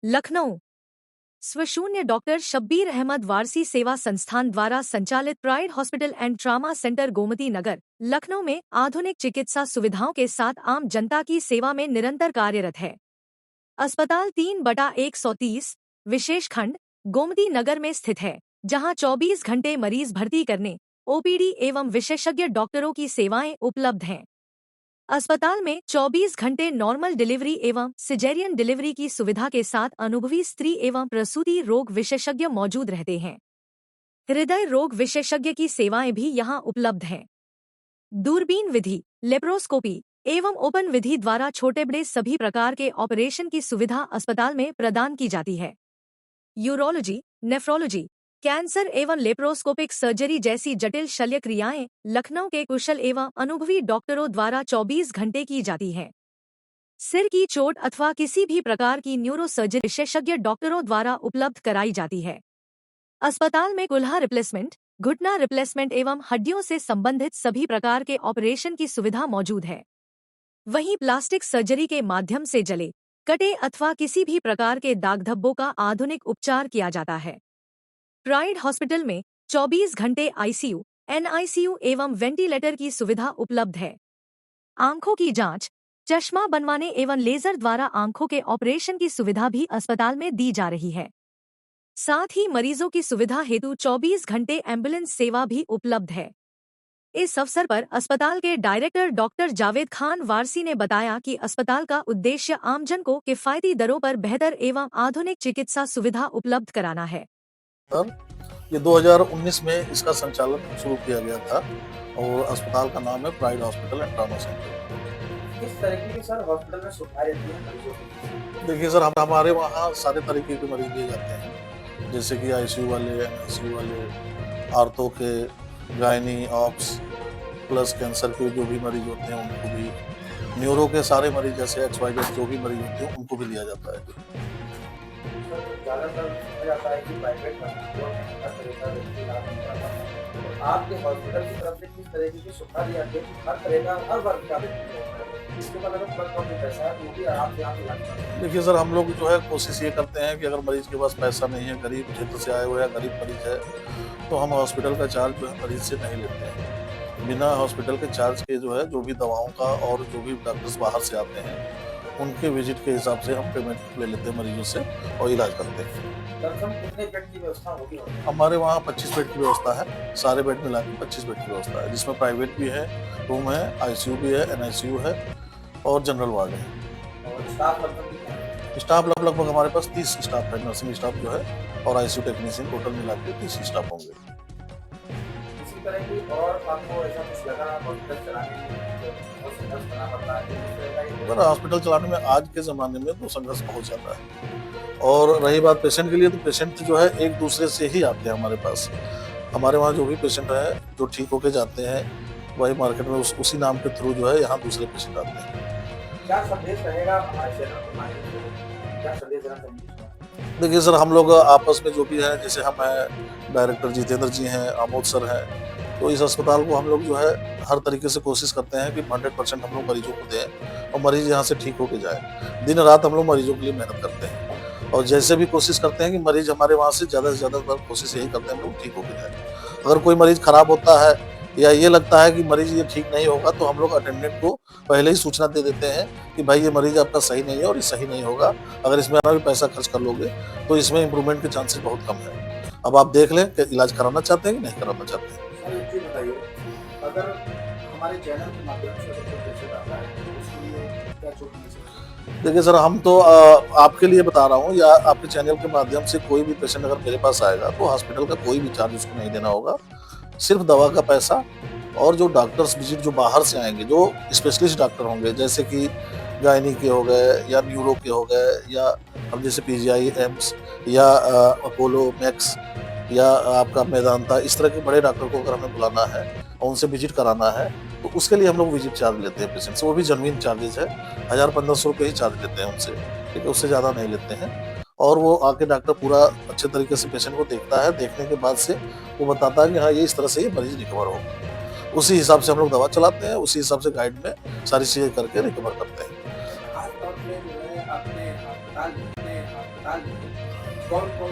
लखनऊ। स्वशून्य डॉक्टर शब्बीर अहमद वारसी सेवा संस्थान द्वारा संचालित Pride hospital and trauma centre Gomti Nagar, Lucknow में आधुनिक चिकित्सा सुविधाओं के साथ आम जनता की सेवा में निरंतर कार्यरत है। अस्पताल 3/130 विशेष खंड गोमती नगर में स्थित है, जहां 24 घंटे मरीज भर्ती करने, ओपीडी एवं विशेषज्ञ डॉक्टरों की सेवाएं उपलब्ध हैं। अस्पताल में 24 घंटे नॉर्मल डिलीवरी एवं सिजेरियन डिलीवरी की सुविधा के साथ अनुभवी स्त्री एवं प्रसूति रोग विशेषज्ञ मौजूद रहते हैं। हृदय रोग विशेषज्ञ की सेवाएं भी यहां उपलब्ध हैं। दूरबीन विधि, लेप्रोस्कोपी एवं ओपन विधि द्वारा छोटे बड़े सभी प्रकार के ऑपरेशन की सुविधा अस्पताल में प्रदान की जाती है। यूरोलॉजी, नेफ्रोलॉजी, कैंसर एवं लेप्रोस्कोपिक सर्जरी जैसी जटिल शल्य क्रियाएं लखनऊ के कुशल एवं अनुभवी डॉक्टरों द्वारा 24 घंटे की जाती हैं। सिर की चोट अथवा किसी भी प्रकार की न्यूरो सर्जरी विशेषज्ञ डॉक्टरों द्वारा उपलब्ध कराई जाती है। अस्पताल में कुल्हा रिप्लेसमेंट, घुटना रिप्लेसमेंट एवं हड्डियों से संबंधित सभी प्रकार के ऑपरेशन की सुविधा मौजूद है। वहीं प्लास्टिक सर्जरी के माध्यम से जले, कटे अथवा किसी भी प्रकार के दाग धब्बों का आधुनिक उपचार किया जाता है। प्राइड हॉस्पिटल में 24 घंटे आईसीयू, एनआईसीयू एवं वेंटिलेटर की सुविधा उपलब्ध है। आंखों की जांच, चश्मा बनवाने एवं लेजर द्वारा आंखों के ऑपरेशन की सुविधा भी अस्पताल में दी जा रही है। साथ ही मरीजों की सुविधा हेतु 24 घंटे एम्बुलेंस सेवा भी उपलब्ध है। इस अवसर पर अस्पताल के डायरेक्टर डॉक्टर जावेद खान वारसी ने बताया कि अस्पताल का उद्देश्य आमजन को किफायती दरों पर बेहतर एवं आधुनिक चिकित्सा सुविधा उपलब्ध कराना है। ये 2019 में इसका संचालन शुरू किया गया था और अस्पताल का नाम है pride hospital and trauma centre. किस तरीके की सर हॉस्पिटल में सुविधाएं रहती हैं मरीजों की? देखिए सर, हमारे वहाँ सारे तरीके के मरीज लिए जाते हैं, जैसे कि आईसीयू वाले, एनआईसीयू वाले, आर्थो के, गायनी, ऑप्स, प्लस कैंसर के जो भी मरीज होते हैं उनको भी, न्यूरो के सारे मरीज जैसे XYZ जो भी मरीज होते हैं उनको भी लिया जाता है। ज़्यादातर देखा जाता है कि प्राइवेट हॉस्पिटलों में हर तरह का व्यक्ति इलाज नहीं कराता है। तो आपके हॉस्पिटल की तरफ से किस तरीके की सुविधा दी जाती है कि हर तरह का हर वर्ग का व्यक्ति होता है, इसके बाद अगर कम पैसा है वो भी आराम से आप इलाज करते हैं? देखिए सर, हम लोग जो है कोशिश ये करते हैं कि अगर मरीज के पास पैसा नहीं है, गरीब क्षेत्र से आए हुए या गरीब मरीज है, तो हम हॉस्पिटल का चार्ज जो है मरीज से नहीं लेते हैं। बिना हॉस्पिटल के चार्ज के जो है जो भी दवाओं का और जो भी डॉक्टर्स बाहर से आते हैं उनके विजिट के हिसाब से हम पेमेंट ले लेते हैं मरीजों से और इलाज करते हैं। कितने बेड की व्यवस्था होगी? हमारे वहाँ 25 बेड की व्यवस्था है, सारे बेड मिला के 25 बेड की व्यवस्था है, जिसमें प्राइवेट भी है, रूम है, आईसीयू भी है, एनआईसीयू है और जनरल वार्ड है। और स्टाफ लगभग हमारे पास 30 स्टाफ है, नर्सिंग स्टाफ जो है और आईसीयू टेक्नीशियन टोटल मिला के 30 स्टाफ होंगे। इसी तरह की और आपको ऐसा कुछ लगा हॉस्पिटल चलाने में बहुत संघर्ष करना पड़ता है? हॉस्पिटल चलाने में आज के ज़माने में तो संघर्ष बहुत ज़्यादा है। और रही बात पेशेंट के लिए, तो पेशेंट जो है एक दूसरे से ही आते हैं हमारे पास। हमारे वहाँ जो भी पेशेंट है जो ठीक होके जाते हैं वही मार्केट में उसी नाम के थ्रू जो है यहाँ दूसरे पेशेंट आते हैं। क्या संदेश रहेगा हमारे चैनल के माध्यम से? क्या संदेश देना चाहिए? देखिए सर, हम लोग आपस में जो भी है, जैसे हम हैं डायरेक्टर जितेंद्र जी हैं, आमोद सर हैं, तो इस अस्पताल को हम लोग जो है हर तरीके से कोशिश करते हैं कि 100% हम लोग मरीजों को दें और मरीज यहाँ से ठीक होके जाए। दिन रात हम लोग मरीजों के लिए मेहनत करते हैं और जैसे भी कोशिश करते हैं कि मरीज हमारे वहाँ से ज़्यादा कोशिश यही करते हैं हम लोग ठीक होके जाए। अगर कोई मरीज खराब होता है या ये लगता है कि मरीज ये ठीक नहीं होगा तो हम लोग अटेंडेंट को पहले ही सूचना दे देते हैं कि भाई ये मरीज आपका सही नहीं है और ये सही नहीं होगा, अगर इसमें भी पैसा खर्च कर लोगे तो इसमें इम्प्रूवमेंट के चांसेस बहुत कम है। अब आप देख लें कि इलाज कराना चाहते हैं कि नहीं कराना चाहते हैं। एक चीज बताइए, अगर हमारे चैनल के माध्यम से पेशेंट आता है तो उसके लिए क्या छूट मिल सकती है? देखिए सर, हम तो आपके लिए बता रहा हूँ या आपके चैनल के माध्यम से कोई भी पेशेंट अगर मेरे पास आएगा तो हॉस्पिटल का कोई भी चार्ज उसको नहीं देना होगा, सिर्फ दवा का पैसा और जो डॉक्टर्स विजिट जो बाहर से आएंगे, जो स्पेशलिस्ट डॉक्टर होंगे, जैसे कि गायनी के हो गए या न्यूरो के हो गए या अब जैसे PGI, एम्स या अपोलो मैक्स या आपका मेदांता, इस तरह के बड़े डॉक्टर को अगर हमें बुलाना है और उनसे विजिट कराना है तो उसके लिए हम लोग विजिट चार्ज लेते हैं पेशेंट से। वो भी जेन्युइन चार्जेस है, 1000-1500 रुपये ही चार्ज लेते हैं उनसे, ठीक है, उससे ज़्यादा नहीं लेते हैं। और वो आके डॉक्टर पूरा अच्छे तरीके से पेशेंट को देखता है, देखने के बाद से वो बताता है कि हाँ ये इस तरह से ये मरीज रिकवर होगा। उसी हिसाब से हम लोग दवा चलाते हैं, उसी हिसाब से गाइड में सारी चीज़ें करके रिकवर करते हैं। अस्पताल में कौन-कौन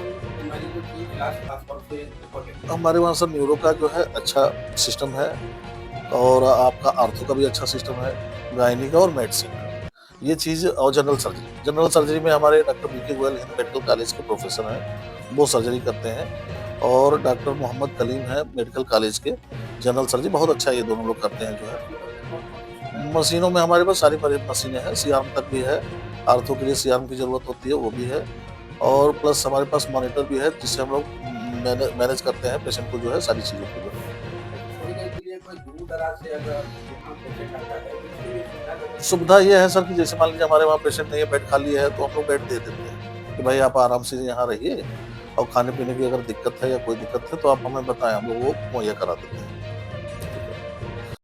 मरीजों की इलाज खासतौर से इम्पोर्टेंट है? हमारे वहाँ सर न्यूरो का जो है अच्छा सिस्टम है और आपका आर्थो का भी अच्छा सिस्टम है, गायनी का और मेडिसिन का। ये चीज़ और जनरल सर्जरी में हमारे doctor BK Goyal Hind medical college के प्रोफेसर हैं, वो सर्जरी करते हैं और डॉक्टर मोहम्मद कलीम है मेडिकल कॉलेज के जनरल सर्जरी, बहुत अच्छा ये दोनों लोग करते हैं जो है। मशीनों में हमारे पास सारी मशीनें हैं, सी-आर्म तक भी है, आर्थो के लिए सी-आर्म की ज़रूरत होती है, वो भी है और प्लस हमारे पास मॉनिटर भी है जिससे हम लोग मैनेज करते हैं पेशेंट को जो है सारी चीज़ों को जो है। थोड़ी देर के लिए कोई दूर-दराज से अगर यहाँ पेशेंट आता है, तो उसके लिए सुविधा सुविधा ये है सर कि जैसे मान लीजिए हमारे वहाँ पेशेंट नहीं है, बेड खाली है, तो हम लोग बेड दे देते हैं कि भाई आप आराम से यहाँ रहिए और खाने-पीने की अगर दिक्कत है या कोई दिक्कत है तो आप हमें बताएँ, हम लोग वो मुहैया करा देते हैं।